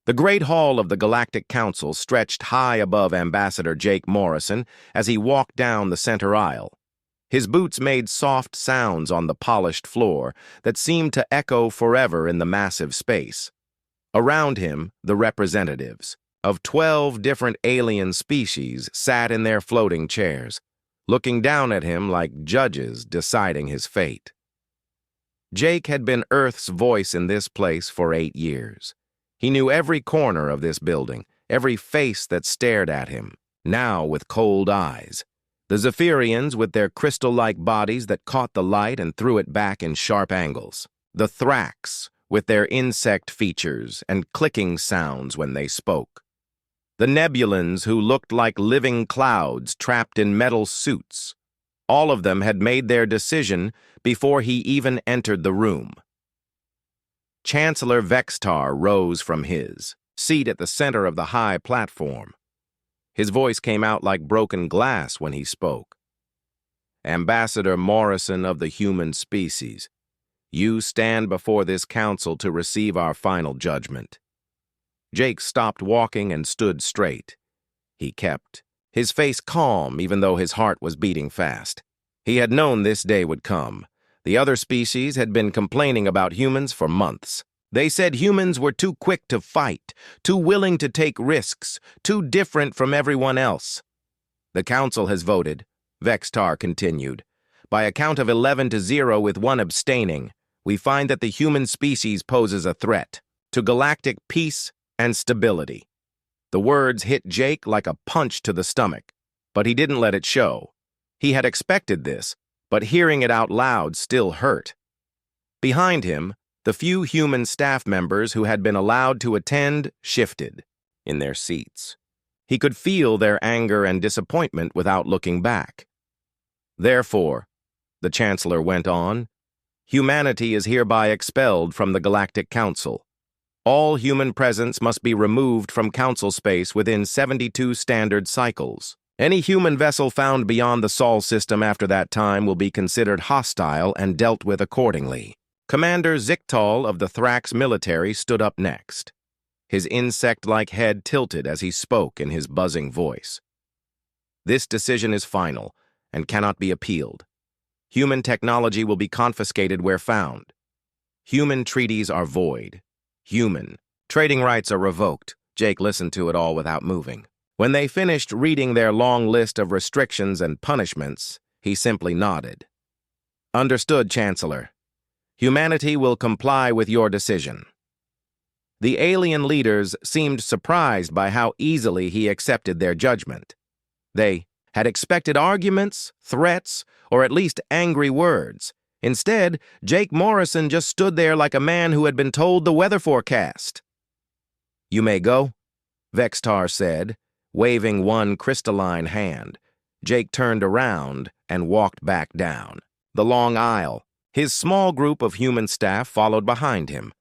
The Great Hall of the Galactic Council stretched high above Ambassador Jake Morrison as he walked down the center aisle. His boots made soft sounds on the polished floor that seemed to echo forever in the massive space. Around him, the representatives of 12 different alien species sat in their floating chairs, looking down at him like judges deciding his fate. Jake had been Earth's voice in this place for 8 years. He knew every corner of this building, every face that stared at him, now with cold eyes. The Zephyrians with their crystal-like bodies that caught the light and threw it back in sharp angles. The Thrax with their insect features and clicking sounds when they spoke. The Nebulans who looked like living clouds trapped in metal suits. All of them had made their decision before he even entered the room. Chancellor Vextar rose from his seat at the center of the high platform. His voice came out like broken glass when he spoke. Ambassador Morrison of the human species, you stand before this council to receive our final judgment. Jake stopped walking and stood straight. He kept his face calm even though his heart was beating fast. He had known this day would come. The other species had been complaining about humans for months. They said humans were too quick to fight, too willing to take risks, too different from everyone else. The council has voted, Vextar continued. By a count of 11-0 with one abstaining, we find that the human species poses a threat to galactic peace and stability. The words hit Jake like a punch to the stomach, but he didn't let it show. He had expected this, but hearing it out loud still hurt. Behind him, the few human staff members who had been allowed to attend shifted in their seats. He could feel their anger and disappointment without looking back. Therefore, the Chancellor went on, humanity is hereby expelled from the Galactic Council. All human presence must be removed from Council space within 72 standard cycles. Any human vessel found beyond the Sol system after that time will be considered hostile and dealt with accordingly. Commander Ziktal of the Thrax military stood up next. His insect-like head tilted as he spoke in his buzzing voice. This decision is final and cannot be appealed. Human technology will be confiscated where found. Human treaties are void. Human trading rights are revoked. Jake listened to it all without moving. When they finished reading their long list of restrictions and punishments, he simply nodded. Understood, Chancellor. Humanity will comply with your decision. The alien leaders seemed surprised by how easily he accepted their judgment. They had expected arguments, threats, or at least angry words. Instead, Jake Morrison just stood there like a man who had been told the weather forecast. You may go, Vextar said, waving one crystalline hand. Jake turned around and walked back down the long aisle. His small group of human staff followed behind him.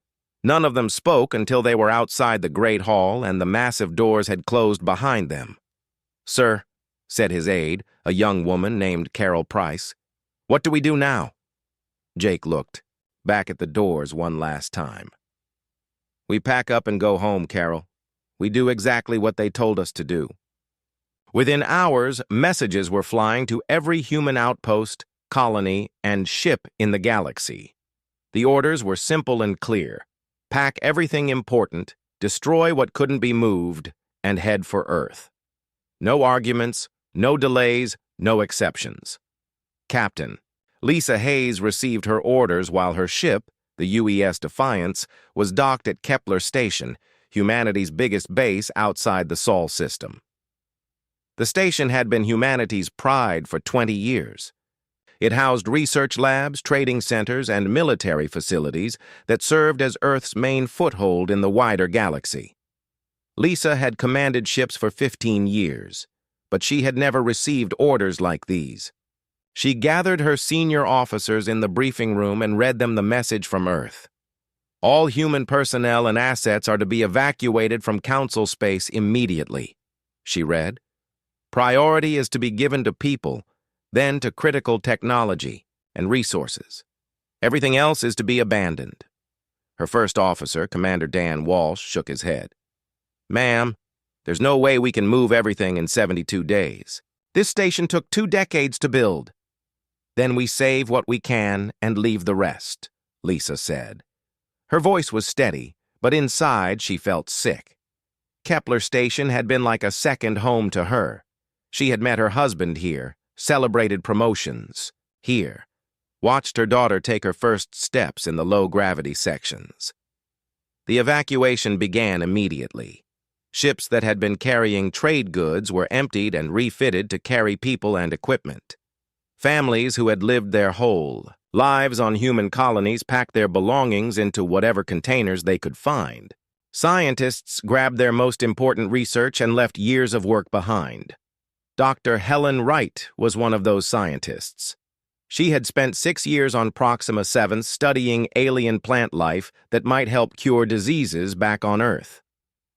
None of them spoke until they were outside the Great Hall and the massive doors had closed behind them. Sir, said his aide, a young woman named Carol Price, what do we do now? Jake looked back at the doors one last time. We pack up and go home, Carol. We do exactly what they told us to do. Within hours, messages were flying to every human outpost, colony, and ship in the galaxy. The orders were simple and clear. Pack everything important, destroy what couldn't be moved, and head for Earth. No arguments, no delays, no exceptions. Captain, Lisa Hayes received her orders while her ship, the UES Defiance, was docked at Kepler Station, humanity's biggest base outside the Sol system. The station had been humanity's pride for 20 years. It housed research labs, trading centers, and military facilities that served as Earth's main foothold in the wider galaxy. Lisa had commanded ships for 15 years, but she had never received orders like these. She gathered her senior officers in the briefing room and read them the message from Earth. All human personnel and assets are to be evacuated from Council space immediately, she read. Priority is to be given to people, then to critical technology and resources. Everything else is to be abandoned. Her first officer, Commander Dan Walsh, shook his head. Ma'am, there's no way we can move everything in 72 days. This station took 2 decades to build. Then we save what we can and leave the rest, Lisa said. Her voice was steady, but inside she felt sick. Kepler Station had been like a second home to her. She had met her husband here, celebrated promotions here, watched her daughter take her first steps in the low-gravity sections. The evacuation began immediately. Ships that had been carrying trade goods were emptied and refitted to carry people and equipment. Families who had lived their whole lives on human colonies packed their belongings into whatever containers they could find. Scientists grabbed their most important research and left years of work behind. Dr. Helen Wright was one of those scientists. She had spent 6 years on Proxima 7 studying alien plant life that might help cure diseases back on Earth.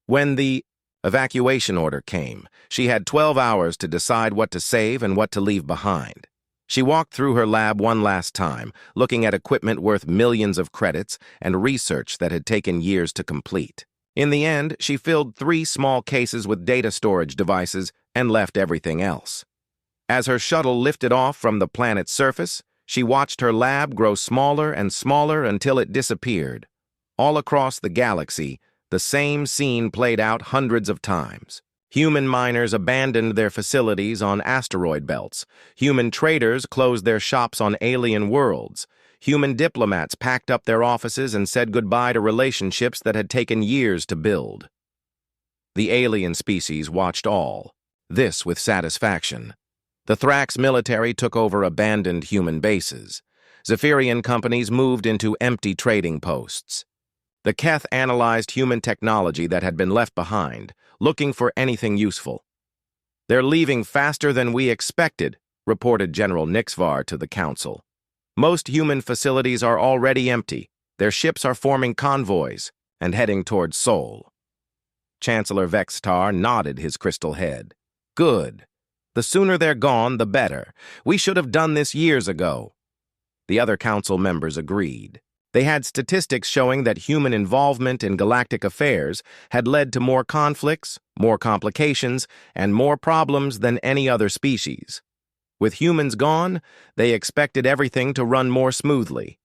When the evacuation order came, she had 12 hours to decide what to save and what to leave behind. She walked through her lab one last time, looking at equipment worth millions of credits and research that had taken years to complete. In the end, she filled 3 small cases with data storage devices and left everything else. As her shuttle lifted off from the planet's surface, she watched her lab grow smaller and smaller until it disappeared. All across the galaxy, the same scene played out hundreds of times. Human miners abandoned their facilities on asteroid belts. Human traders closed their shops on alien worlds. Human diplomats packed up their offices and said goodbye to relationships that had taken years to build. The alien species watched all this with satisfaction. The Thrax military took over abandoned human bases. Zephyrian companies moved into empty trading posts. The Keth analyzed human technology that had been left behind, looking for anything useful. "They're leaving faster than we expected," reported General Nixvar to the Council. "Most human facilities are already empty. Their ships are forming convoys and heading towards Sol." Chancellor Vextar nodded his crystal head. "Good. The sooner they're gone, the better. We should have done this years ago." The other council members agreed. They had statistics showing that human involvement in galactic affairs had led to more conflicts, more complications, and more problems than any other species. With humans gone, they expected everything to run more smoothly.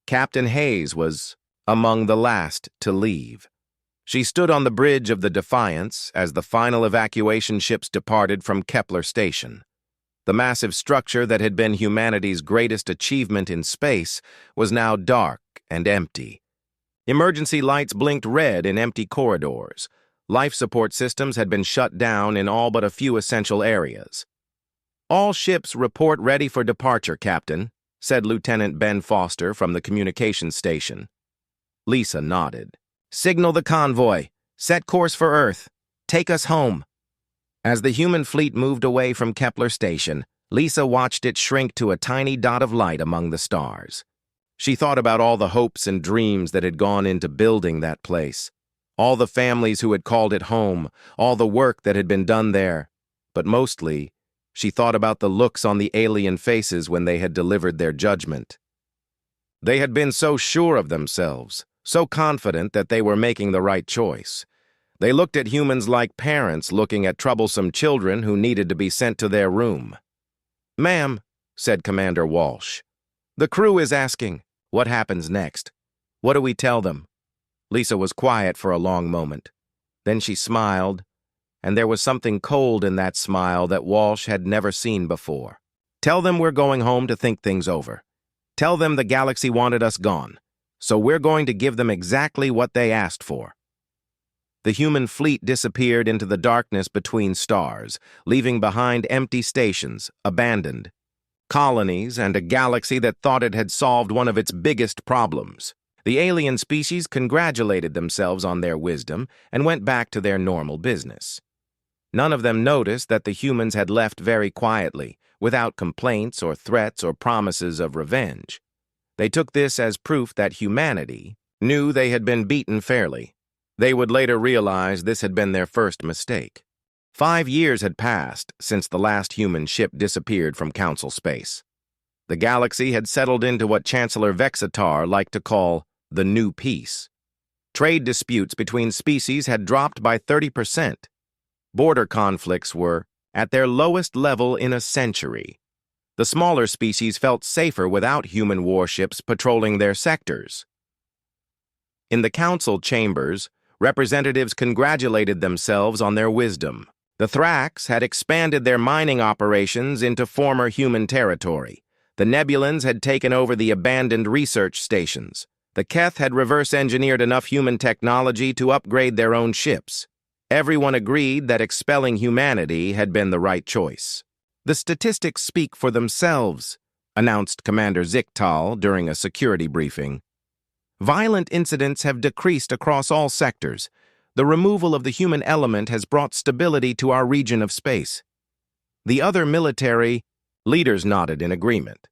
Captain Hayes was among the last to leave. She stood on the bridge of the Defiance as the final evacuation ships departed from Kepler Station. The massive structure that had been humanity's greatest achievement in space was now dark and empty. Emergency lights blinked red in empty corridors. Life support systems had been shut down in all but a few essential areas. "All ships report ready for departure, Captain," said Lieutenant Ben Foster from the communications station. Lisa nodded. "Signal the convoy. Set course for Earth. Take us home." As the human fleet moved away from Kepler Station, Lisa watched it shrink to a tiny dot of light among the stars. She thought about all the hopes and dreams that had gone into building that place, all the families who had called it home, all the work that had been done there. But mostly, she thought about the looks on the alien faces when they had delivered their judgment. They had been so sure of themselves, so confident that they were making the right choice. They looked at humans like parents looking at troublesome children who needed to be sent to their room. "Ma'am," said Commander Walsh, "the crew is asking, what happens next? What do we tell them?" Lisa was quiet for a long moment. Then she smiled, and there was something cold in that smile that Walsh had never seen before. "Tell them we're going home to think things over. Tell them the galaxy wanted us gone, so we're going to give them exactly what they asked for." The human fleet disappeared into the darkness between stars, leaving behind empty stations, abandoned colonies, and a galaxy that thought it had solved one of its biggest problems. The alien species congratulated themselves on their wisdom and went back to their normal business. None of them noticed that the humans had left very quietly, without complaints or threats or promises of revenge. They took this as proof that humanity knew they had been beaten fairly. They would later realize this had been their first mistake. 5 years had passed since the last human ship disappeared from Council space. The galaxy had settled into what Chancellor Vexatar liked to call the New Peace. Trade disputes between species had dropped by 30%. Border conflicts were at their lowest level in a century. The smaller species felt safer without human warships patrolling their sectors. In the council chambers, representatives congratulated themselves on their wisdom. The Thrax had expanded their mining operations into former human territory. The Nebulans had taken over the abandoned research stations. The Keth had reverse-engineered enough human technology to upgrade their own ships. Everyone agreed that expelling humanity had been the right choice. "The statistics speak for themselves," announced Commander Zichtal during a security briefing. "Violent incidents have decreased across all sectors. The removal of the human element has brought stability to our region of space." The other military leaders nodded in agreement.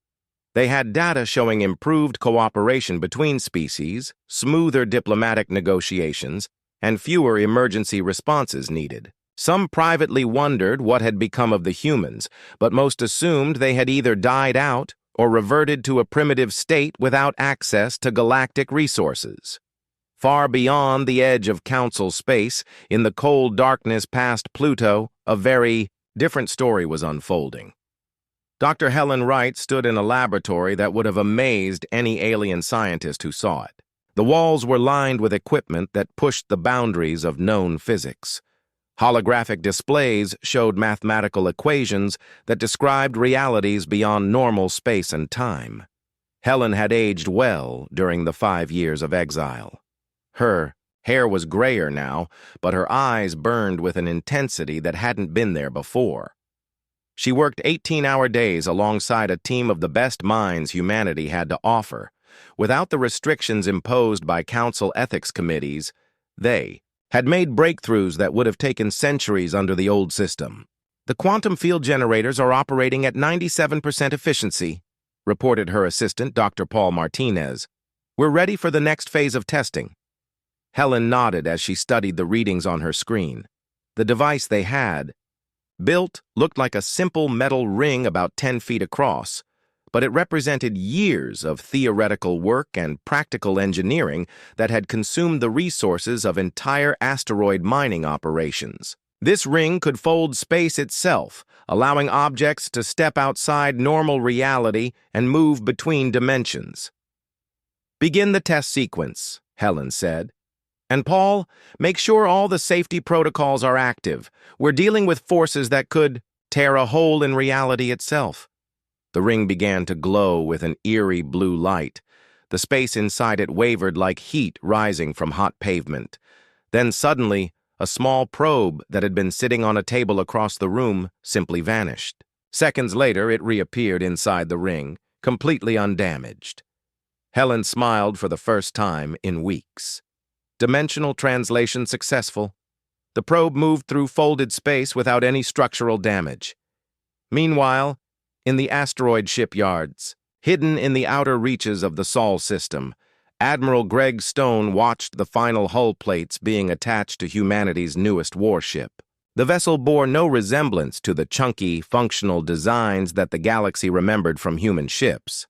They had data showing improved cooperation between species, smoother diplomatic negotiations, and fewer emergency responses needed. Some privately wondered what had become of the humans, but most assumed they had either died out or reverted to a primitive state without access to galactic resources. Far beyond the edge of Council space, in the cold darkness past Pluto, a very different story was unfolding. Dr. Helen Wright stood in a laboratory that would have amazed any alien scientist who saw it. The walls were lined with equipment that pushed the boundaries of known physics. Holographic displays showed mathematical equations that described realities beyond normal space and time. Helen had aged well during the 5 years of exile. Her hair was grayer now, but her eyes burned with an intensity that hadn't been there before. She worked 18-hour days alongside a team of the best minds humanity had to offer. Without the restrictions imposed by council ethics committees, they had made breakthroughs that would have taken centuries under the old system. "The quantum field generators are operating at 97% efficiency," reported her assistant, Dr. Paul Martinez. "We're ready for the next phase of testing." Helen nodded as she studied the readings on her screen. The device they had built looked like a simple metal ring about 10 feet across, but it represented years of theoretical work and practical engineering that had consumed the resources of entire asteroid mining operations. This ring could fold space itself, allowing objects to step outside normal reality and move between dimensions. "Begin the test sequence," Helen said. "And Paul, make sure all the safety protocols are active. We're dealing with forces that could tear a hole in reality itself." The ring began to glow with an eerie blue light. The space inside it wavered like heat rising from hot pavement. Then suddenly, a small probe that had been sitting on a table across the room simply vanished. Seconds later, it reappeared inside the ring, completely undamaged. Helen smiled for the first time in weeks. Dimensional translation successful. The probe moved through folded space without any structural damage. Meanwhile, in the asteroid shipyards, hidden in the outer reaches of the Sol system, Admiral Greg Stone watched the final hull plates being attached to humanity's newest warship. The vessel bore no resemblance to the chunky, functional designs that the galaxy remembered from human ships.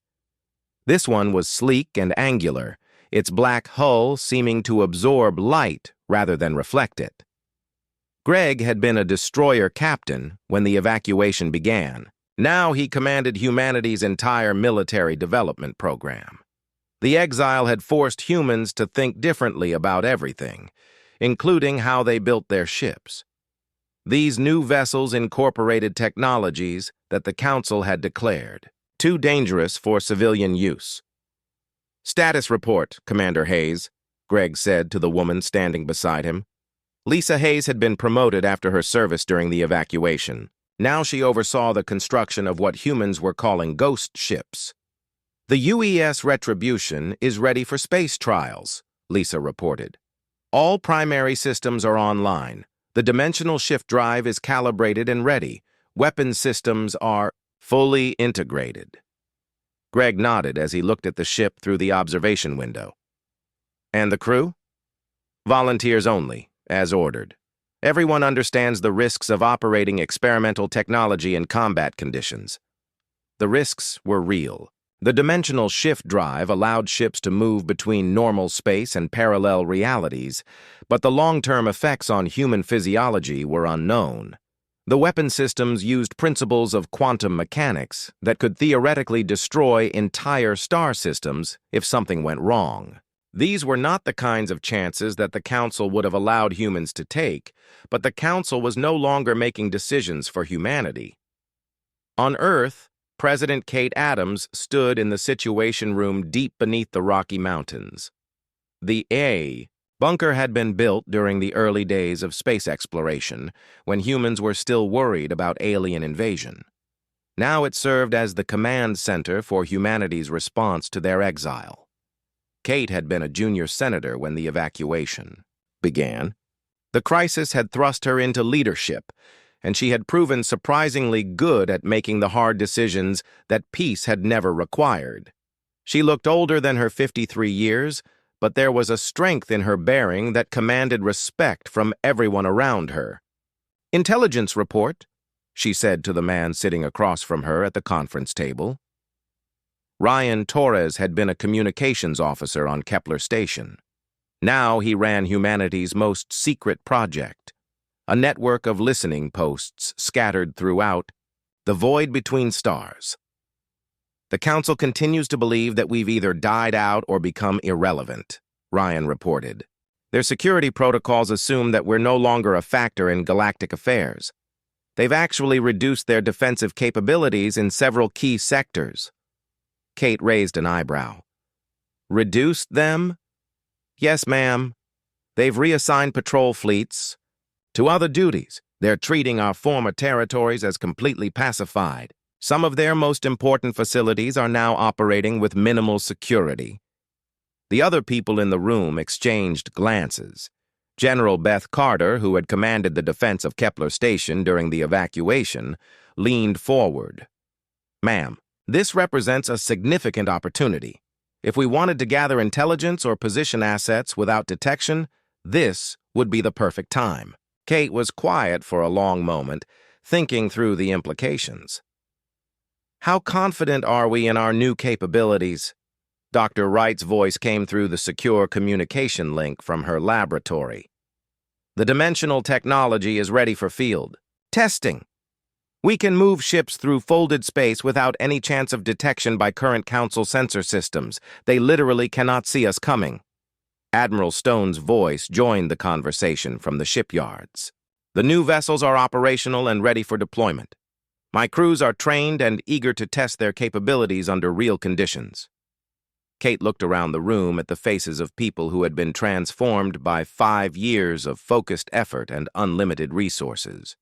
This one was sleek and angular, its black hull seeming to absorb light rather than reflect it. Greg had been a destroyer captain when the evacuation began. Now he commanded humanity's entire military development program. The exile had forced humans to think differently about everything, including how they built their ships. These new vessels incorporated technologies that the Council had declared too dangerous for civilian use. "Status report, Commander Hayes," Greg said to the woman standing beside him. Lisa Hayes had been promoted after her service during the evacuation. Now she oversaw the construction of what humans were calling ghost ships. "The UES Retribution is ready for space trials," Lisa reported. "All primary systems are online. The dimensional shift drive is calibrated and ready. Weapon systems are fully integrated." Greg nodded as he looked at the ship through the observation window. "And the crew?" "Volunteers only, as ordered. Everyone understands the risks of operating experimental technology in combat conditions." The risks were real. The dimensional shift drive allowed ships to move between normal space and parallel realities, but the long-term effects on human physiology were unknown. The weapon systems used principles of quantum mechanics that could theoretically destroy entire star systems if something went wrong. These were not the kinds of chances that the Council would have allowed humans to take, but the Council was no longer making decisions for humanity. On Earth, President Kate Adams stood in the Situation Room deep beneath the Rocky Mountains. The A bunker had been built during the early days of space exploration, when humans were still worried about alien invasion. Now it served as the command center for humanity's response to their exile. Kate had been a junior senator when the evacuation began. The crisis had thrust her into leadership, and she had proven surprisingly good at making the hard decisions that peace had never required. She looked older than her 53 years, but there was a strength in her bearing that commanded respect from everyone around her. "Intelligence report," she said to the man sitting across from her at the conference table. Ryan Torres had been a communications officer on Kepler Station. Now he ran humanity's most secret project, a network of listening posts scattered throughout the void between stars. "The Council continues to believe that we've either died out or become irrelevant," Ryan reported. "Their security protocols assume that we're no longer a factor in galactic affairs. They've actually reduced their defensive capabilities in several key sectors." Kate raised an eyebrow. "Reduced them?" "Yes, ma'am. They've reassigned patrol fleets to other duties. They're treating our former territories as completely pacified. Some of their most important facilities are now operating with minimal security." The other people in the room exchanged glances. General Beth Carter, who had commanded the defense of Kepler Station during the evacuation, leaned forward. "Ma'am, this represents a significant opportunity. If we wanted to gather intelligence or position assets without detection, this would be the perfect time." Kate was quiet for a long moment, thinking through the implications. "How confident are we in our new capabilities?" Dr. Wright's voice came through the secure communication link from her laboratory. "The dimensional technology is ready for field testing. We can move ships through folded space without any chance of detection by current Council sensor systems. They literally cannot see us coming." Admiral Stone's voice joined the conversation from the shipyards. "The new vessels are operational and ready for deployment. My crews are trained and eager to test their capabilities under real conditions." Kate looked around the room at the faces of people who had been transformed by 5 years of focused effort and unlimited resources.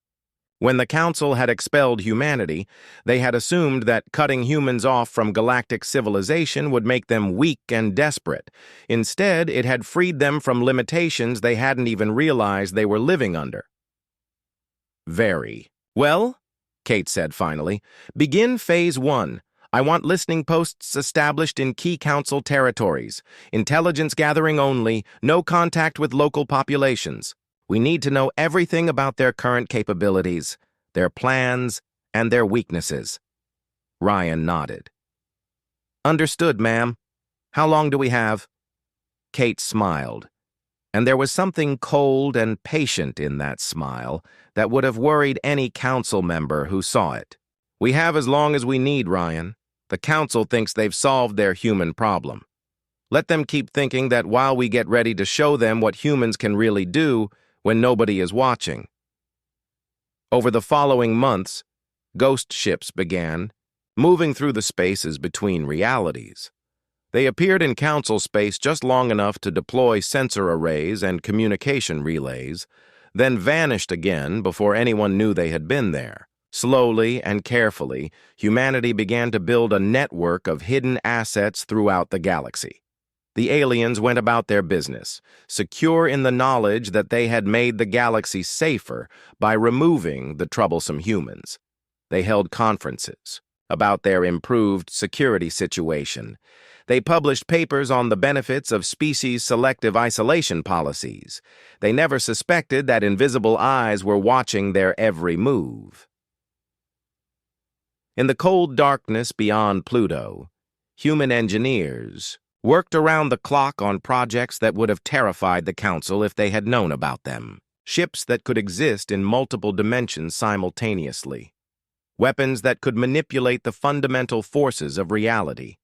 When the Council had expelled humanity, they had assumed that cutting humans off from galactic civilization would make them weak and desperate. Instead, it had freed them from limitations they hadn't even realized they were living under. "Very well," Kate said finally. "Begin Phase 1. I want listening posts established in key Council territories. Intelligence gathering only, no contact with local populations. We need to know everything about their current capabilities, their plans, and their weaknesses." Ryan nodded. "Understood, ma'am. How long do we have?" Kate smiled, and there was something cold and patient in that smile that would have worried any Council member who saw it. "We have as long as we need, Ryan. The Council thinks they've solved their human problem. Let them keep thinking that while we get ready to show them what humans can really do when nobody is watching." Over the following months, ghost ships began, moving through the spaces between realities. They appeared in Council space just long enough to deploy sensor arrays and communication relays, then vanished again before anyone knew they had been there. Slowly and carefully, humanity began to build a network of hidden assets throughout the galaxy. The aliens went about their business, secure in the knowledge that they had made the galaxy safer by removing the troublesome humans. They held conferences about their improved security situation. They published papers on the benefits of species-selective isolation policies. They never suspected that invisible eyes were watching their every move. In the cold darkness beyond Pluto, human engineers, worked around the clock on projects that would have terrified the Council if they had known about them. Ships that could exist in multiple dimensions simultaneously. Weapons that could manipulate the fundamental forces of reality.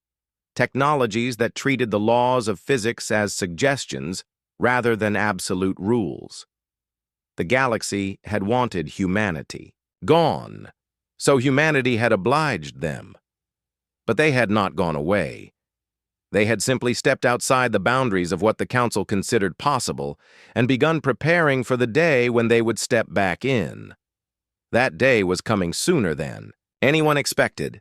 Technologies that treated the laws of physics as suggestions rather than absolute rules. The galaxy had wanted humanity gone, so humanity had obliged them. But they had not gone away. They had simply stepped outside the boundaries of what the Council considered possible and begun preparing for the day when they would step back in. That day was coming sooner than anyone expected.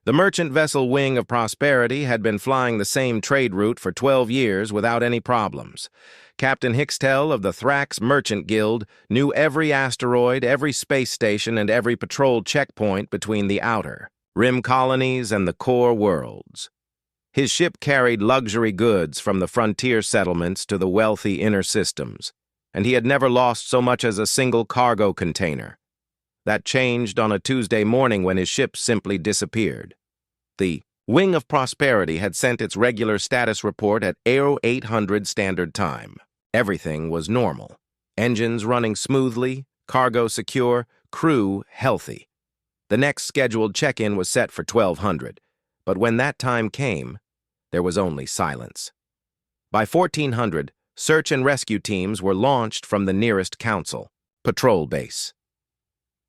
The merchant vessel Wing of Prosperity had been flying the same trade route for 12 years without any problems. Captain Hickstel of the Thrax Merchant Guild knew every asteroid, every space station, and every patrol checkpoint between the outer rim colonies and the core worlds. His ship carried luxury goods from the frontier settlements to the wealthy inner systems, and he had never lost so much as a single cargo container. That changed on a Tuesday morning when his ship simply disappeared. The Wing of Prosperity had sent its regular status report at 0800 Standard Time. Everything was normal. Engines running smoothly, cargo secure, crew healthy. The next scheduled check-in was set for 1200, but when that time came, there was only silence. By 1400, search and rescue teams were launched from the nearest Council patrol base.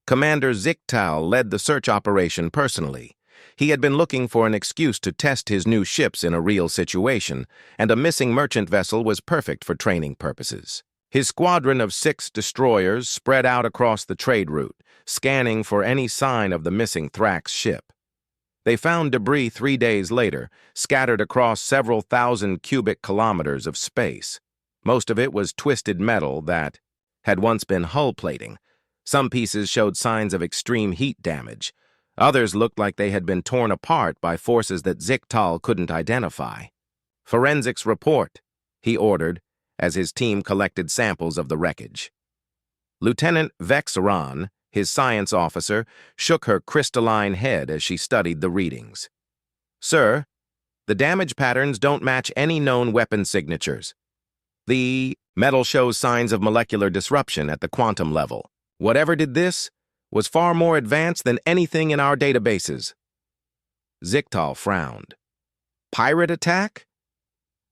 Commander Zichtal led the search operation personally. He had been looking for an excuse to test his new ships in a real situation, and a missing merchant vessel was perfect for training purposes. His squadron of 6 destroyers spread out across the trade route, scanning for any sign of the missing Thrax ship. They found debris 3 days later, scattered across several thousand cubic kilometers of space. Most of it was twisted metal that had once been hull plating. Some pieces showed signs of extreme heat damage. Others looked like they had been torn apart by forces that Zichtal couldn't identify. "Forensics report," he ordered, as his team collected samples of the wreckage. Lieutenant Vexeron, his science officer, shook her crystalline head as she studied the readings. "Sir, the damage patterns don't match any known weapon signatures. The metal shows signs of molecular disruption at the quantum level. Whatever did this was far more advanced than anything in our databases." Zichtal frowned. "Pirate attack?"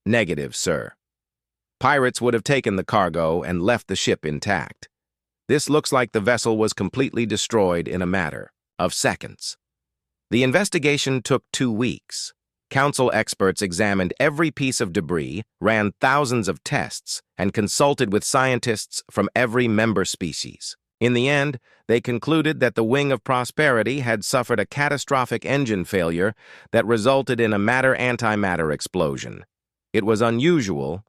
"Negative, sir. Pirates would have taken the cargo and left the ship intact. This looks like the vessel was completely destroyed in a matter of seconds." The investigation took 2 weeks. Council experts examined every piece of debris, ran thousands of tests, and consulted with scientists from every member species. In the end, they concluded that the Wing of Prosperity had suffered a catastrophic engine failure that resulted in a matter-antimatter explosion. It was unusual,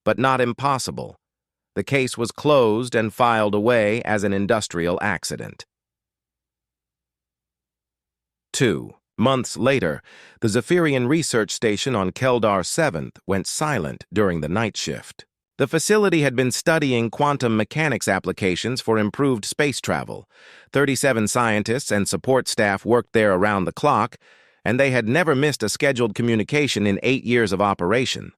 but not impossible. The case was closed and filed away as an industrial accident. 2 months later, the Zephyrian research station on Keldar 7th went silent during the night shift. The facility had been studying quantum mechanics applications for improved space travel. 37 scientists and support staff worked there around the clock, and they had never missed a scheduled communication in 8 years of operation.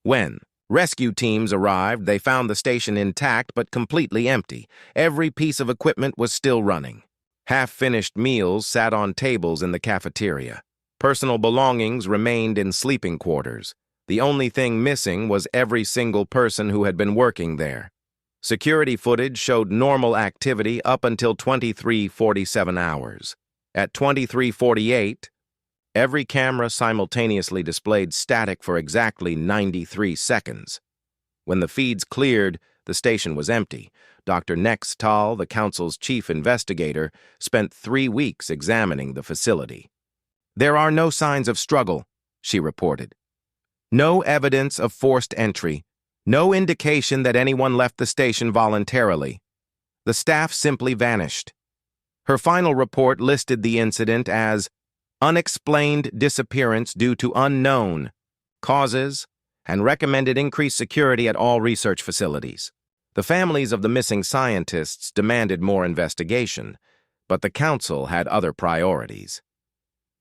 When rescue teams arrived, they found the station intact but completely empty. Every piece of equipment was still running. Half-finished meals sat on tables in the cafeteria. Personal belongings remained in sleeping quarters. The only thing missing was every single person who had been working there. Security footage showed normal activity up until 23:47 hours. At 23:48, every camera simultaneously displayed static for exactly 93 seconds. When the feeds cleared, the station was empty. Dr. Nex Tal, the Council's chief investigator, spent 3 weeks examining the facility. "There are no signs of struggle," she reported. "No evidence of forced entry. No indication that anyone left the station voluntarily. The staff simply vanished." Her final report listed the incident as unexplained disappearance due to unknown causes and recommended increased security at all research facilities. The families of the missing scientists demanded more investigation, but the Council had other priorities.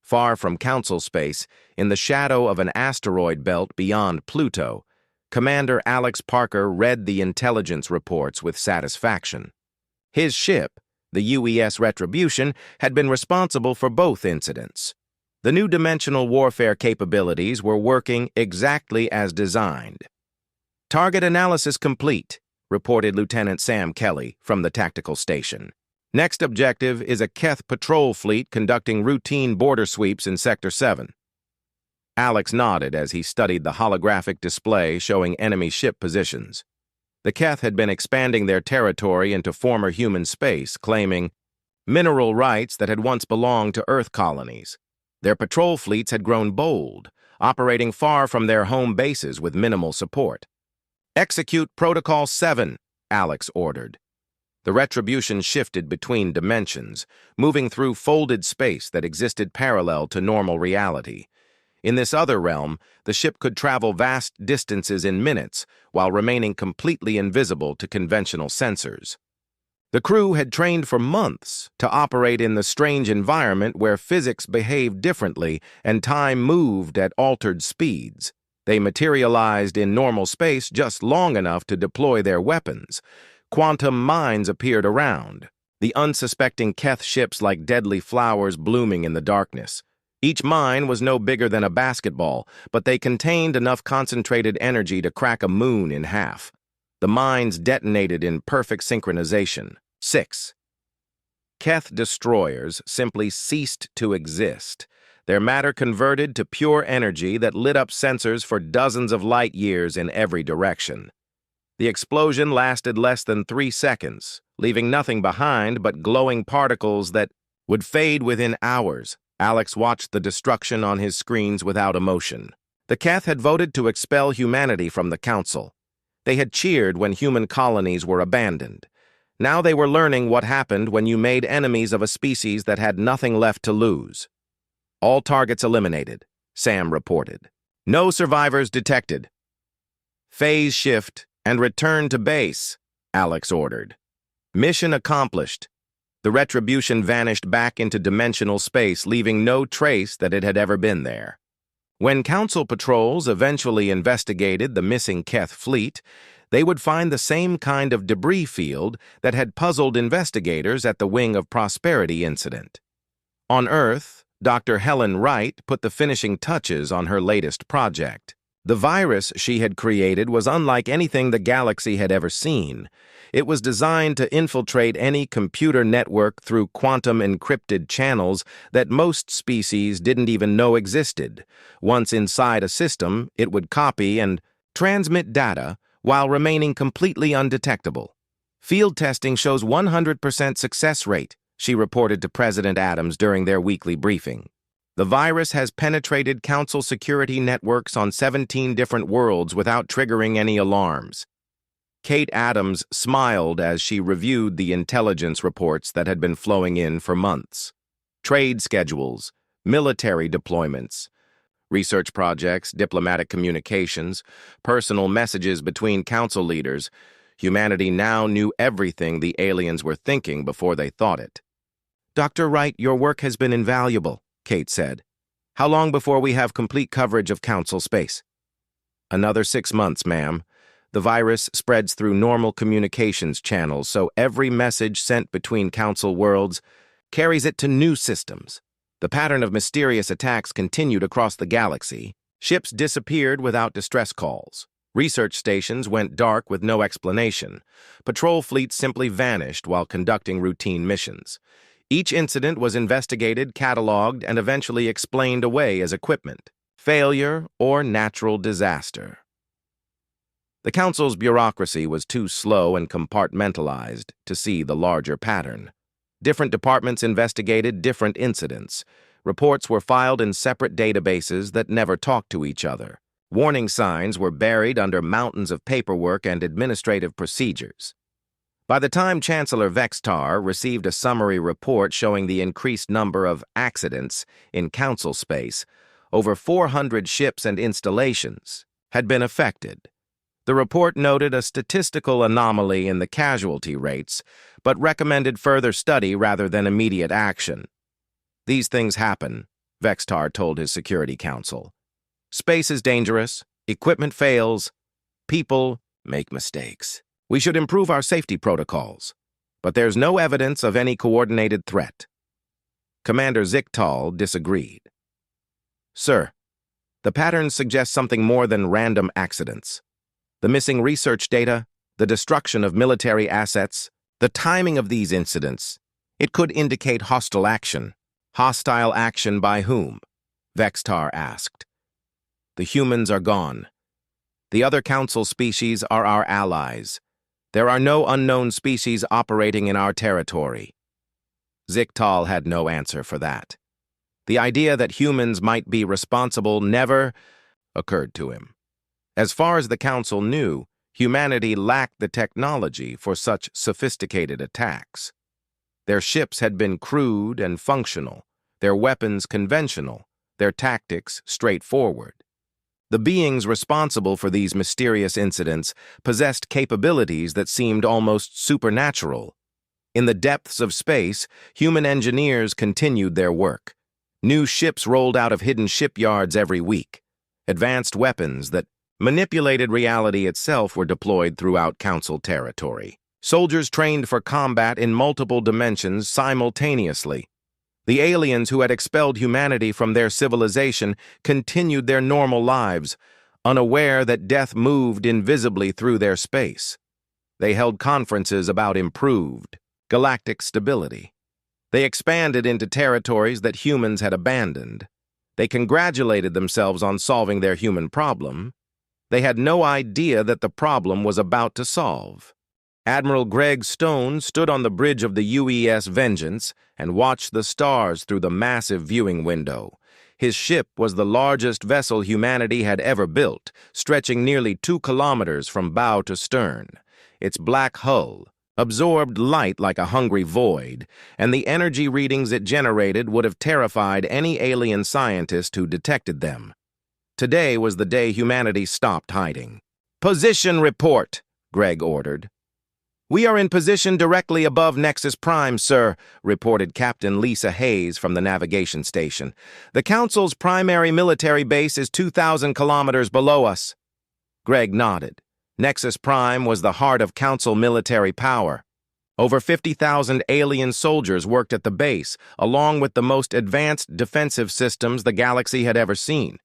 Far from Council space, in the shadow of an asteroid belt beyond Pluto, Commander Alex Parker read the intelligence reports with satisfaction. His ship, the UES Retribution, had been responsible for both incidents. The new dimensional warfare capabilities were working exactly as designed. "Target analysis complete," reported Lieutenant Sam Kelly from the tactical station. "Next objective is a Keth patrol fleet conducting routine border sweeps in Sector 7. Alex nodded as he studied the holographic display showing enemy ship positions. The Keth had been expanding their territory into former human space, claiming mineral rights that had once belonged to Earth colonies. Their patrol fleets had grown bold, operating far from their home bases with minimal support. "Execute Protocol 7, Alex ordered. The Retribution shifted between dimensions, moving through folded space that existed parallel to normal reality. In this other realm, the ship could travel vast distances in minutes while remaining completely invisible to conventional sensors. The crew had trained for months to operate in the strange environment where physics behaved differently and time moved at altered speeds. They materialized in normal space just long enough to deploy their weapons. Quantum mines appeared around, the unsuspecting Keth ships like deadly flowers blooming in the darkness. Each mine was no bigger than a basketball, but they contained enough concentrated energy to crack a moon in half. The mines detonated in perfect synchronization. 6. Keth destroyers simply ceased to exist. Their matter converted to pure energy that lit up sensors for dozens of light years in every direction. The explosion lasted less than 3 seconds, leaving nothing behind but glowing particles that would fade within hours. Alex watched the destruction on his screens without emotion. The Keth had voted to expel humanity from the Council. They had cheered when human colonies were abandoned. Now they were learning what happened when you made enemies of a species that had nothing left to lose. "All targets eliminated," Sam reported. "No survivors detected." "Phase shift and return to base," Alex ordered. "Mission accomplished." The Retribution vanished back into dimensional space, leaving no trace that it had ever been there. When Council patrols eventually investigated the missing Keth fleet, they would find the same kind of debris field that had puzzled investigators at the Wing of Prosperity incident. On Earth, Dr. Helen Wright put the finishing touches on her latest project. The virus she had created was unlike anything the galaxy had ever seen. It was designed to infiltrate any computer network through quantum-encrypted channels that most species didn't even know existed. Once inside a system, it would copy and transmit data while remaining completely undetectable. "Field testing shows 100% success rate," she reported to President Adams during their weekly briefing. "The virus has penetrated Council security networks on 17 different worlds without triggering any alarms." Kate Adams smiled as she reviewed the intelligence reports that had been flowing in for months. Trade schedules, military deployments, research projects, diplomatic communications, personal messages between Council leaders. Humanity now knew everything the aliens were thinking before they thought it. "Dr. Wright, your work has been invaluable," Kate said. "How long before we have complete coverage of Council space?" "Another 6 months, ma'am. The virus spreads through normal communications channels, so every message sent between Council worlds carries it to new systems. The pattern of mysterious attacks continued across the galaxy. Ships disappeared without distress calls. Research stations went dark with no explanation. Patrol fleets simply vanished while conducting routine missions. Each incident was investigated, cataloged, and eventually explained away as equipment, failure, or natural disaster. The Council's bureaucracy was too slow and compartmentalized to see the larger pattern. Different departments investigated different incidents. Reports were filed in separate databases that never talked to each other. Warning signs were buried under mountains of paperwork and administrative procedures. By the time Chancellor Vextar received a summary report showing the increased number of accidents in Council space, over 400 ships and installations had been affected. The report noted a statistical anomaly in the casualty rates, but recommended further study rather than immediate action. "These things happen," Vextar told his security council. Space is dangerous, equipment fails, people make mistakes. We should improve our safety protocols, but there's no evidence of any coordinated threat. Commander Ziktal disagreed. Sir, the patterns suggest something more than random accidents. The missing research data, the destruction of military assets, the timing of these incidents, it could indicate hostile action. Hostile action by whom? Vextar asked. The humans are gone. The other council species are our allies. There are no unknown species operating in our territory. Ziktal had no answer for that. The idea that humans might be responsible never occurred to him. As far as the council knew, humanity lacked the technology for such sophisticated attacks. Their ships had been crude and functional, their weapons conventional, their tactics straightforward. The beings responsible for these mysterious incidents possessed capabilities that seemed almost supernatural. In the depths of space, human engineers continued their work. New ships rolled out of hidden shipyards every week. Advanced weapons that manipulated reality itself were deployed throughout Council territory. Soldiers trained for combat in multiple dimensions simultaneously. The aliens who had expelled humanity from their civilization continued their normal lives, unaware that death moved invisibly through their space. They held conferences about improved galactic stability. They expanded into territories that humans had abandoned. They congratulated themselves on solving their human problem. They had no idea that the problem was about to solve. Admiral Greg Stone stood on the bridge of the UES Vengeance and watched the stars through the massive viewing window. His ship was the largest vessel humanity had ever built, stretching nearly 2 kilometers from bow to stern. Its black hull absorbed light like a hungry void, and the energy readings it generated would have terrified any alien scientist who detected them. Today was the day humanity stopped hiding. "Position report," Greg ordered. "We are in position directly above Nexus Prime, sir," reported Captain Lisa Hayes from the navigation station. "The Council's primary military base is 2,000 kilometers below us." Greg nodded. Nexus Prime was the heart of Council military power. Over 50,000 alien soldiers worked at the base, along with the most advanced defensive systems the galaxy had ever seen.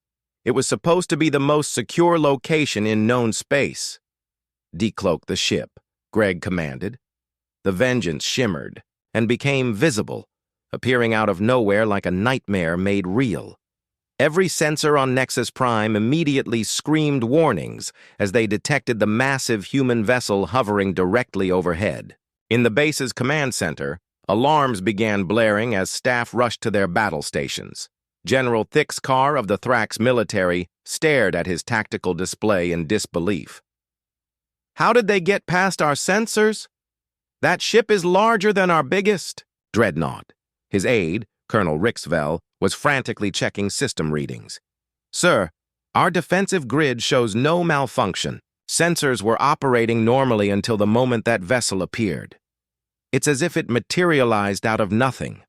It was supposed to be the most secure location in known space. "Decloak the ship," Greg commanded. The Vengeance shimmered and became visible, appearing out of nowhere like a nightmare made real. Every sensor on Nexus Prime immediately screamed warnings as they detected the massive human vessel hovering directly overhead. In the base's command center, alarms began blaring as staff rushed to their battle stations. General Thixkar of the Thrax military stared at his tactical display in disbelief. "How did they get past our sensors? That ship is larger than our biggest dreadnought." His aide, Colonel Rixvel, was frantically checking system readings. "Sir, our defensive grid shows no malfunction. Sensors were operating normally until the moment that vessel appeared. It's as if it materialized out of nothing."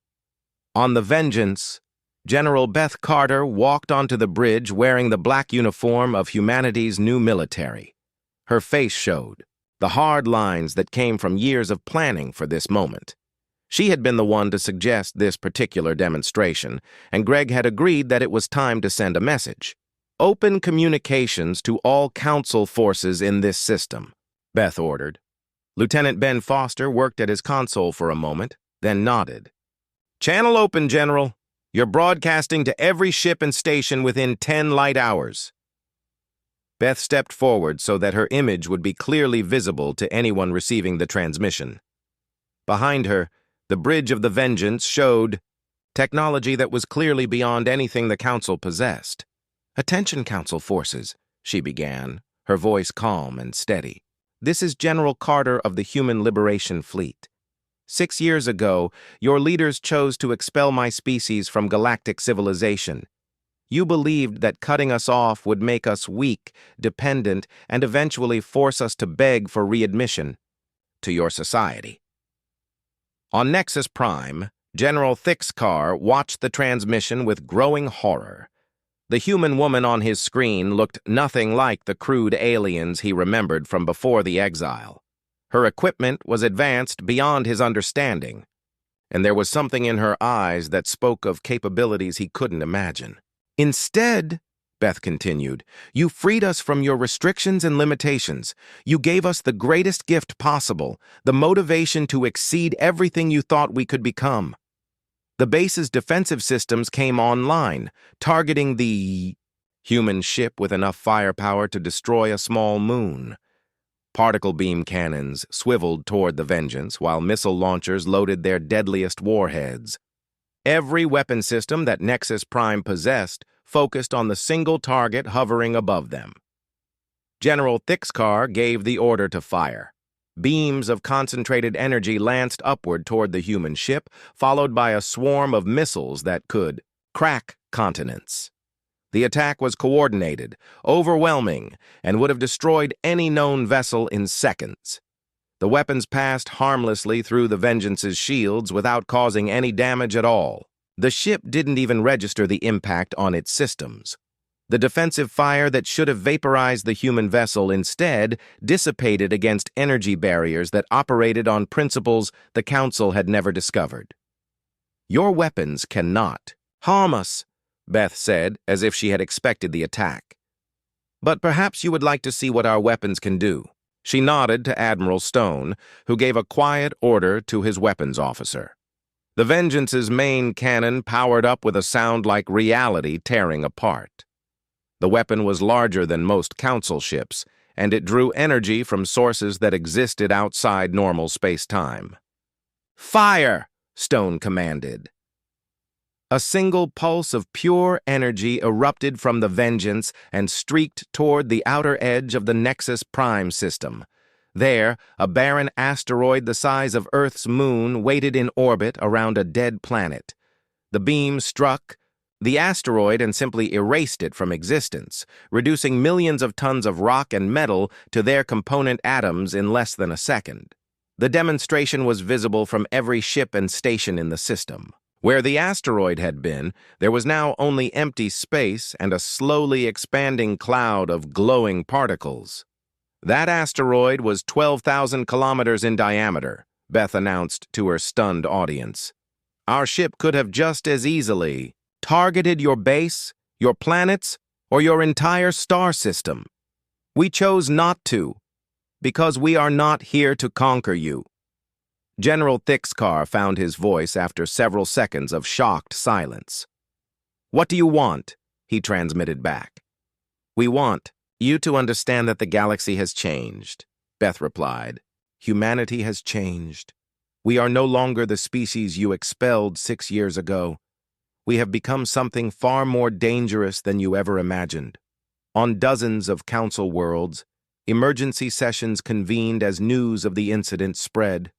On the Vengeance, General Beth Carter walked onto the bridge wearing the black uniform of humanity's new military. Her face showed, the hard lines that came from years of planning for this moment. She had been the one to suggest this particular demonstration, and Greg had agreed that it was time to send a message. "Open communications to all Council forces in this system," Beth ordered. Lieutenant Ben Foster worked at his console for a moment, then nodded. "Channel open, General. You're broadcasting to every ship and station within 10 light hours." Beth stepped forward so that her image would be clearly visible to anyone receiving the transmission. Behind her, the bridge of the Vengeance showed technology that was clearly beyond anything the Council possessed. "Attention, Council forces," she began, her voice calm and steady. "This is General Carter of the Human Liberation Fleet. 6 years ago, your leaders chose to expel my species from galactic civilization. You believed that cutting us off would make us weak, dependent, and eventually force us to beg for readmission to your society." On Nexus Prime, General Thickskar watched the transmission with growing horror. The human woman on his screen looked nothing like the crude aliens he remembered from before the exile. Her equipment was advanced beyond his understanding, and there was something in her eyes that spoke of capabilities he couldn't imagine. Instead, Beth continued, you freed us from your restrictions and limitations. You gave us the greatest gift possible, the motivation to exceed everything you thought we could become. The base's defensive systems came online, targeting the human ship with enough firepower to destroy a small moon. Particle beam cannons swiveled toward the Vengeance, while missile launchers loaded their deadliest warheads. Every weapon system that Nexus Prime possessed focused on the single target hovering above them. General Thickskar gave the order to fire. Beams of concentrated energy lanced upward toward the human ship, followed by a swarm of missiles that could crack continents. The attack was coordinated, overwhelming, and would have destroyed any known vessel in seconds. The weapons passed harmlessly through the Vengeance's shields without causing any damage at all. The ship didn't even register the impact on its systems. The defensive fire that should have vaporized the human vessel instead dissipated against energy barriers that operated on principles the Council had never discovered. Your weapons cannot harm us, Beth said, as if she had expected the attack. But perhaps you would like to see what our weapons can do. She nodded to Admiral Stone, who gave a quiet order to his weapons officer. The Vengeance's main cannon powered up with a sound like reality tearing apart. The weapon was larger than most Council ships, and it drew energy from sources that existed outside normal space-time. Fire! Stone commanded. A single pulse of pure energy erupted from the Vengeance and streaked toward the outer edge of the Nexus Prime system. There, a barren asteroid the size of Earth's moon waited in orbit around a dead planet. The beam struck the asteroid and simply erased it from existence, reducing millions of tons of rock and metal to their component atoms in less than a second. The demonstration was visible from every ship and station in the system. Where the asteroid had been, there was now only empty space and a slowly expanding cloud of glowing particles. That asteroid was 12,000 kilometers in diameter, Beth announced to her stunned audience. Our ship could have just as easily targeted your base, your planets, or your entire star system. We chose not to, because we are not here to conquer you. General Thickskar found his voice after several seconds of shocked silence. What do you want? He transmitted back. We want you to understand that the galaxy has changed, Beth replied. Humanity has changed. We are no longer the species you expelled 6 years ago. We have become something far more dangerous than you ever imagined. On dozens of Council worlds, emergency sessions convened as news of the incident spread.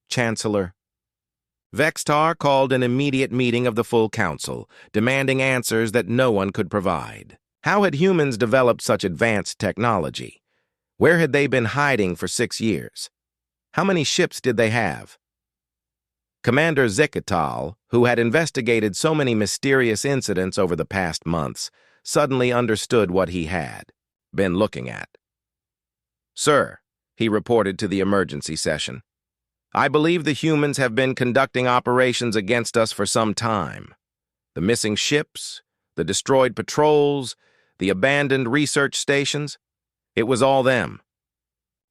Chancellor Vextar called an immediate meeting of the full Council, demanding answers that no one could provide. How had humans developed such advanced technology? Where had they been hiding for 6 years? How many ships did they have? Commander Zikatal, who had investigated so many mysterious incidents over the past months, suddenly understood what he had been looking at. Sir, he reported to the emergency session, I believe the humans have been conducting operations against us for some time. The missing ships, the destroyed patrols, the abandoned research stations, it was all them.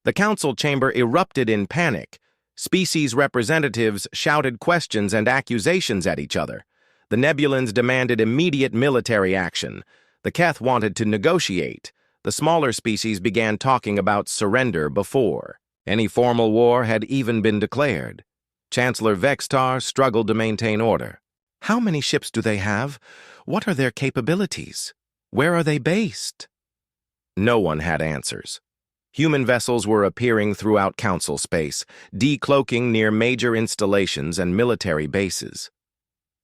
The council chamber erupted in panic. Species representatives shouted questions and accusations at each other. The Nebulans demanded immediate military action. The Keth wanted to negotiate. The smaller species began talking about surrender before any formal war had even been declared. Chancellor Vextar struggled to maintain order. How many ships do they have? What are their capabilities? Where are they based? No one had answers. Human vessels were appearing throughout Council space, decloaking near major installations and military bases.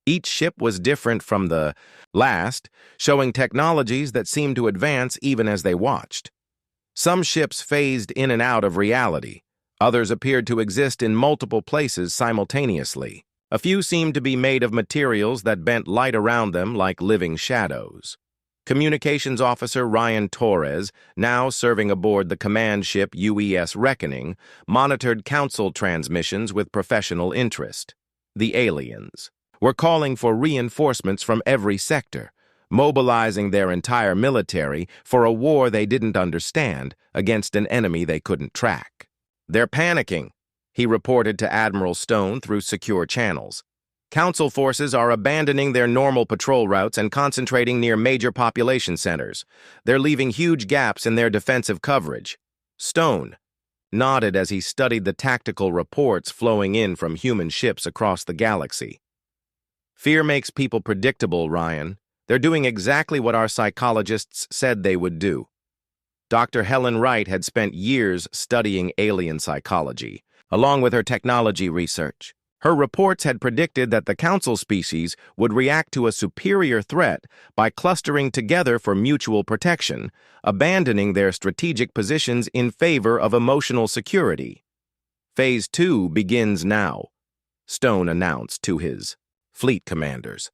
Each ship was different from the last, showing technologies that seemed to advance even as they watched. Some ships phased in and out of reality. Others appeared to exist in multiple places simultaneously. A few seemed to be made of materials that bent light around them like living shadows. Communications Officer Ryan Torres, now serving aboard the command ship UES Reckoning, monitored Council transmissions with professional interest. The aliens were calling for reinforcements from every sector, mobilizing their entire military for a war they didn't understand against an enemy they couldn't track. "They're panicking," he reported to Admiral Stone through secure channels. "Council forces are abandoning their normal patrol routes and concentrating near major population centers. They're leaving huge gaps in their defensive coverage." Stone nodded as he studied the tactical reports flowing in from human ships across the galaxy. "Fear makes people predictable, Ryan. They're doing exactly what our psychologists said they would do." Dr. Helen Wright had spent years studying alien psychology, along with her technology research. Her reports had predicted that the Council species would react to a superior threat by clustering together for mutual protection, abandoning their strategic positions in favor of emotional security. "Phase 2 begins now," Stone announced to his fleet commanders.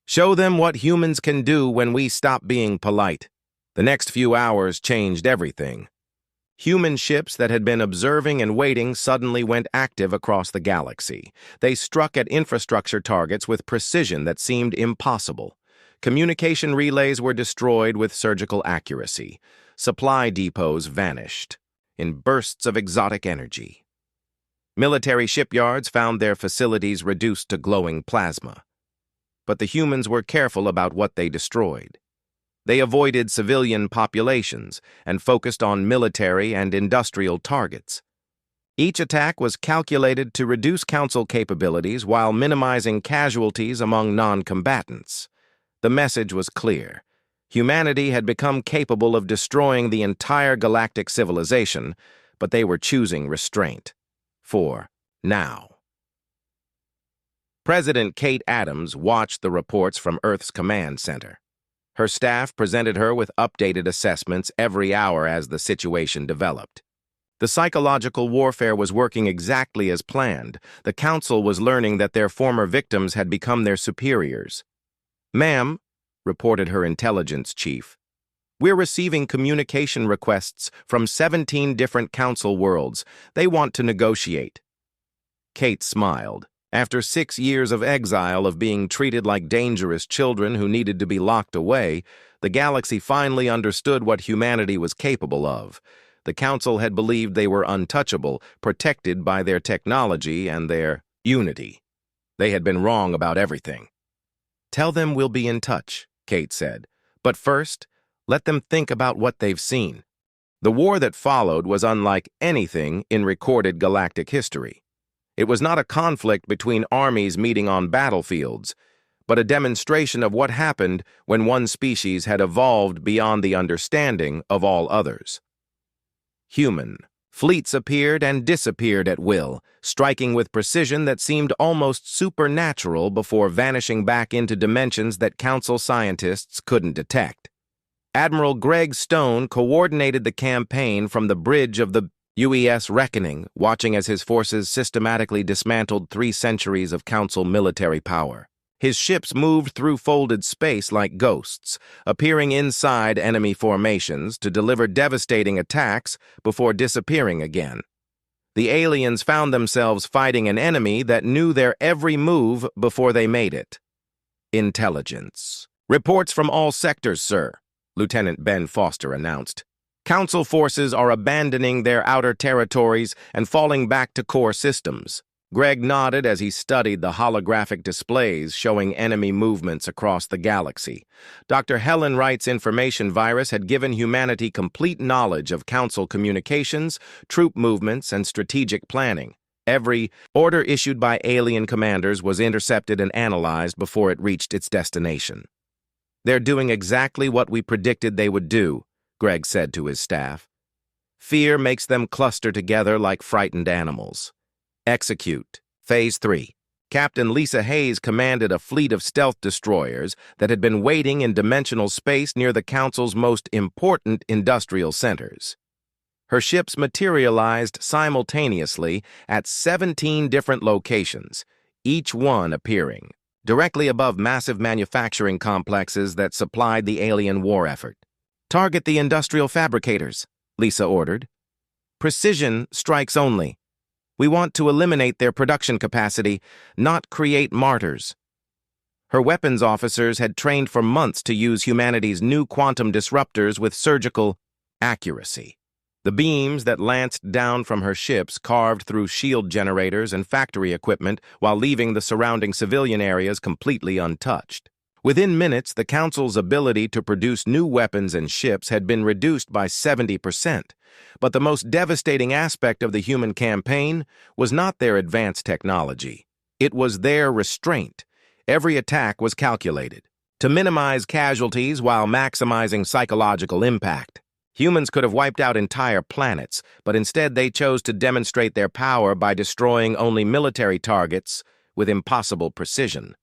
"Show them what humans can do when we stop being polite." The next few hours changed everything. Human ships that had been observing and waiting suddenly went active across the galaxy. They struck at infrastructure targets with precision that seemed impossible. Communication relays were destroyed with surgical accuracy. Supply depots vanished in bursts of exotic energy. Military shipyards found their facilities reduced to glowing plasma. But the humans were careful about what they destroyed. They avoided civilian populations and focused on military and industrial targets. Each attack was calculated to reduce Council capabilities while minimizing casualties among non-combatants. The message was clear. Humanity had become capable of destroying the entire galactic civilization, but they were choosing restraint. For now. President Kate Adams watched the reports from Earth's command center. Her staff presented her with updated assessments every hour as the situation developed. The psychological warfare was working exactly as planned. The Council was learning that their former victims had become their superiors. "Ma'am," reported her intelligence chief, "we're receiving communication requests from 17 different Council worlds. They want to negotiate." Kate smiled. After 6 years of exile, of being treated like dangerous children who needed to be locked away, the galaxy finally understood what humanity was capable of. The Council had believed they were untouchable, protected by their technology and their unity. They had been wrong about everything. "Tell them we'll be in touch," Kate said. "But first, let them think about what they've seen." The war that followed was unlike anything in recorded galactic history. It was not a conflict between armies meeting on battlefields, but a demonstration of what happened when one species had evolved beyond the understanding of all others. Human fleets appeared and disappeared at will, striking with precision that seemed almost supernatural before vanishing back into dimensions that Council scientists couldn't detect. Admiral Greg Stone coordinated the campaign from the bridge of the UES Reckoning, watching as his forces systematically dismantled 3 centuries of Council military power. His ships moved through folded space like ghosts, appearing inside enemy formations to deliver devastating attacks before disappearing again. The aliens found themselves fighting an enemy that knew their every move before they made it. Intelligence. "Reports from all sectors, sir," Lieutenant Ben Foster announced. "Council forces are abandoning their outer territories and falling back to core systems." Greg nodded as he studied the holographic displays showing enemy movements across the galaxy. Dr. Helen Wright's information virus had given humanity complete knowledge of Council communications, troop movements, and strategic planning. Every order issued by alien commanders was intercepted and analyzed before it reached its destination. "They're doing exactly what we predicted they would do," Greg said to his staff. "Fear makes them cluster together like frightened animals." Execute. Phase 3. Captain Lisa Hayes commanded a fleet of stealth destroyers that had been waiting in dimensional space near the Council's most important industrial centers. Her ships materialized simultaneously at 17 different locations, each one appearing directly above massive manufacturing complexes that supplied the alien war effort. "Target the industrial fabricators," Lisa ordered. "Precision strikes only. We want to eliminate their production capacity, not create martyrs." Her weapons officers had trained for months to use humanity's new quantum disruptors with surgical accuracy. The beams that lanced down from her ships carved through shield generators and factory equipment while leaving the surrounding civilian areas completely untouched. Within minutes, the Council's ability to produce new weapons and ships had been reduced by 70%. But the most devastating aspect of the human campaign was not their advanced technology. It was their restraint. Every attack was calculated to minimize casualties while maximizing psychological impact. Humans could have wiped out entire planets, but instead they chose to demonstrate their power by destroying only military targets with impossible precision.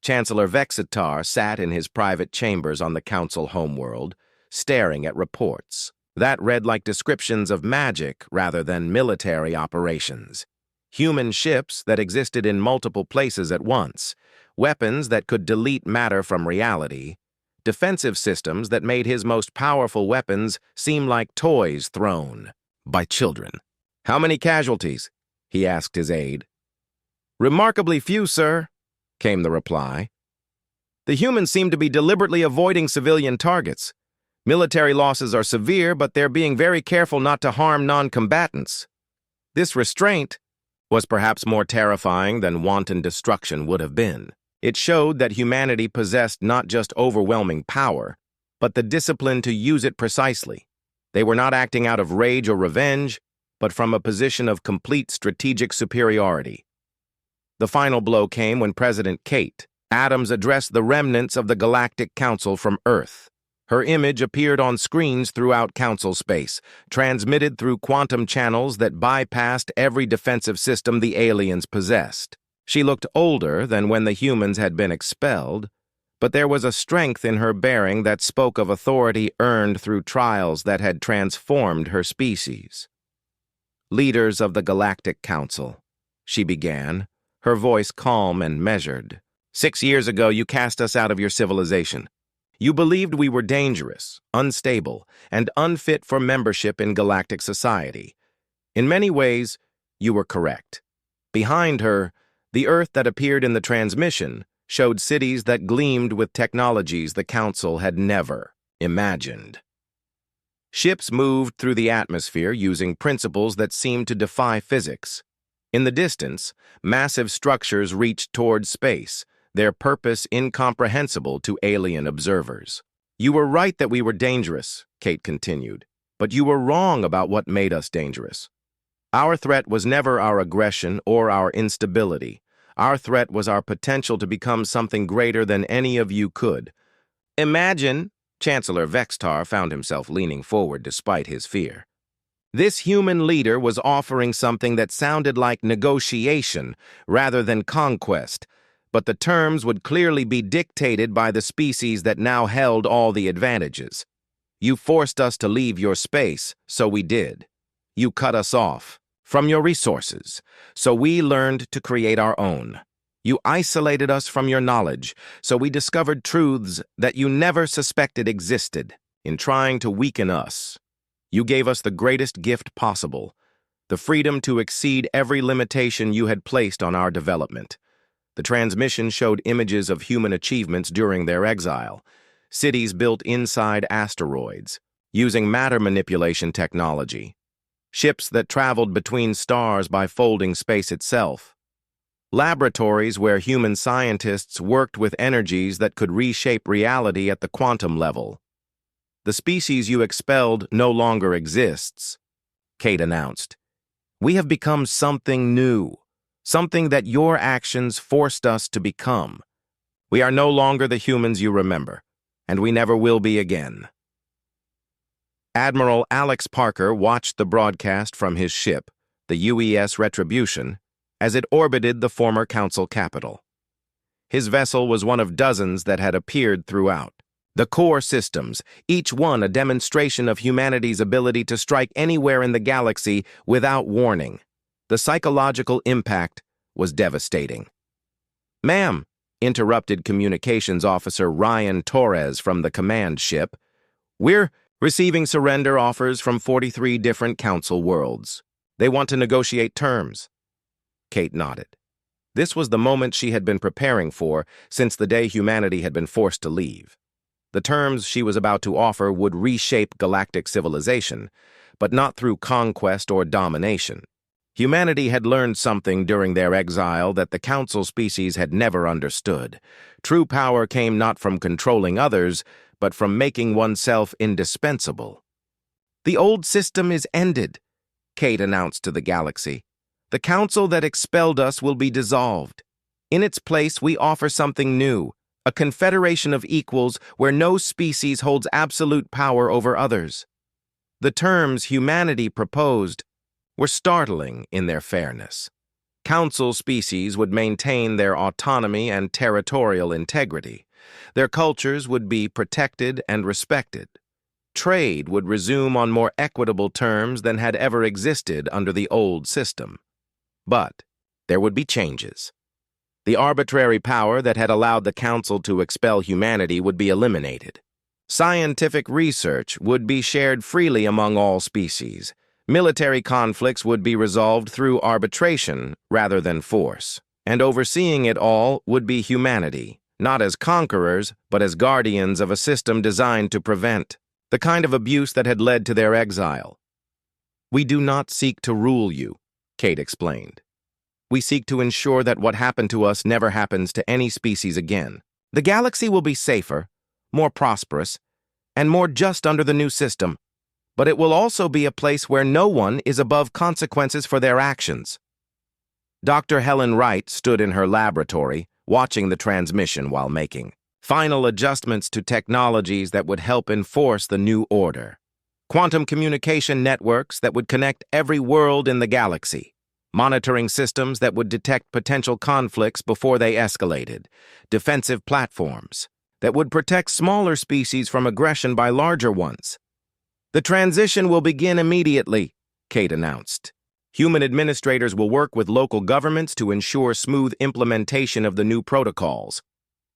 Chancellor Vexitar sat in his private chambers on the Council homeworld, staring at reports that read like descriptions of magic rather than military operations. Human ships that existed in multiple places at once, weapons that could delete matter from reality, defensive systems that made his most powerful weapons seem like toys thrown by children. "How many casualties?" he asked his aide. "Remarkably few, sir," came the reply. "The humans seem to be deliberately avoiding civilian targets. Military losses are severe, but they're being very careful not to harm non-combatants. This restraint was perhaps more terrifying than wanton destruction would have been. It showed that humanity possessed not just overwhelming power, but the discipline to use it precisely. They were not acting out of rage or revenge, but from a position of complete strategic superiority." The final blow came when President Kate Adams addressed the remnants of the Galactic Council from Earth. Her image appeared on screens throughout Council space, transmitted through quantum channels that bypassed every defensive system the aliens possessed. She looked older than when the humans had been expelled, but there was a strength in her bearing that spoke of authority earned through trials that had transformed her species. "Leaders of the Galactic Council," she began, her voice calm and measured. "6 years ago, you cast us out of your civilization. You believed we were dangerous, unstable, and unfit for membership in galactic society. In many ways, you were correct." Behind her, the Earth that appeared in the transmission showed cities that gleamed with technologies the Council had never imagined. Ships moved through the atmosphere using principles that seemed to defy physics. In the distance, massive structures reached towards space, their purpose incomprehensible to alien observers. "You were right that we were dangerous," Kate continued, "but you were wrong about what made us dangerous. Our threat was never our aggression or our instability. Our threat was our potential to become something greater than any of you could. Imagine," Chancellor Vexitar found himself leaning forward despite his fear. "This human leader was offering something that sounded like negotiation rather than conquest, but the terms would clearly be dictated by the species that now held all the advantages. You forced us to leave your space, so we did. You cut us off from your resources, so we learned to create our own. You isolated us from your knowledge, so we discovered truths that you never suspected existed. In trying to weaken us, you gave us the greatest gift possible, the freedom to exceed every limitation you had placed on our development." The transmission showed images of human achievements during their exile, cities built inside asteroids, using matter manipulation technology, ships that traveled between stars by folding space itself, laboratories where human scientists worked with energies that could reshape reality at the quantum level. "The species you expelled no longer exists," Kate announced. "We have become something new. Something that your actions forced us to become. We are no longer the humans you remember, and we never will be again." Admiral Alex Parker watched the broadcast from his ship, the UES Retribution, as it orbited the former Council capital. His vessel was one of dozens that had appeared throughout. The core systems, each one a demonstration of humanity's ability to strike anywhere in the galaxy without warning. The psychological impact was devastating. Ma'am, interrupted Communications Officer Ryan Torres from the command ship, we're receiving surrender offers from 43 different council worlds. They want to negotiate terms. Kate nodded. This was the moment she had been preparing for since the day humanity had been forced to leave. The terms she was about to offer would reshape galactic civilization, but not through conquest or domination. Humanity had learned something during their exile that the council species had never understood. True power came not from controlling others, but from making oneself indispensable. The old system is ended, Kate announced to the galaxy. The council that expelled us will be dissolved. In its place, we offer something new, a confederation of equals where no species holds absolute power over others. The terms humanity proposed were startling in their fairness. Council species would maintain their autonomy and territorial integrity. Their cultures would be protected and respected. Trade would resume on more equitable terms than had ever existed under the old system. But there would be changes. The arbitrary power that had allowed the Council to expel humanity would be eliminated. Scientific research would be shared freely among all species. Military conflicts would be resolved through arbitration rather than force. And overseeing it all would be humanity, not as conquerors, but as guardians of a system designed to prevent the kind of abuse that had led to their exile. We do not seek to rule you, Kate explained. We seek to ensure that what happened to us never happens to any species again. The galaxy will be safer, more prosperous, and more just under the new system, but it will also be a place where no one is above consequences for their actions. Dr. Helen Wright stood in her laboratory, watching the transmission while making final adjustments to technologies that would help enforce the new order. Quantum communication networks that would connect every world in the galaxy. Monitoring systems that would detect potential conflicts before they escalated. Defensive platforms that would protect smaller species from aggression by larger ones. The transition will begin immediately, Kate announced. Human administrators will work with local governments to ensure smooth implementation of the new protocols.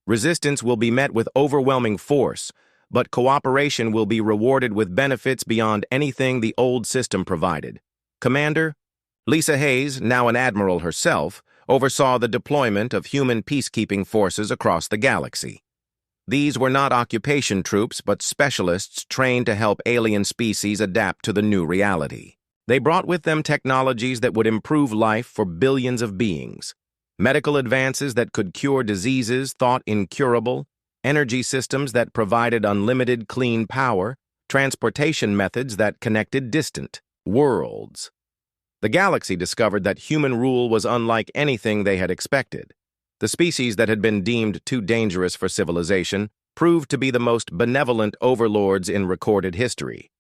Resistance will be met with overwhelming force, but cooperation will be rewarded with benefits beyond anything the old system provided. Commander, Lisa Hayes, now an admiral herself, oversaw the deployment of human peacekeeping forces across the galaxy. These were not occupation troops, but specialists trained to help alien species adapt to the new reality. They brought with them technologies that would improve life for billions of beings. Medical advances that could cure diseases thought incurable, energy systems that provided unlimited clean power, transportation methods that connected distant worlds. The galaxy discovered that human rule was unlike anything they had expected. The species that had been deemed too dangerous for civilization proved to be the most benevolent overlords in recorded history.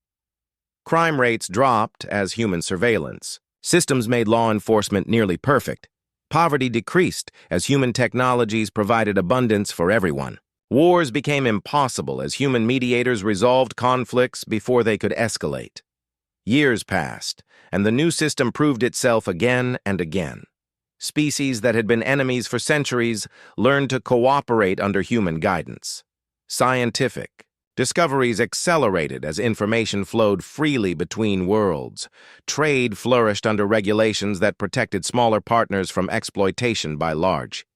Crime rates dropped as human surveillance. Systems made law enforcement nearly perfect. Poverty decreased as human technologies provided abundance for everyone. Wars became impossible as human mediators resolved conflicts before they could escalate. Years passed, and the new system proved itself again and again. Species that had been enemies for centuries learned to cooperate under human guidance. Scientific discoveries accelerated as information flowed freely between worlds. Trade flourished under regulations that protected smaller partners from exploitation by large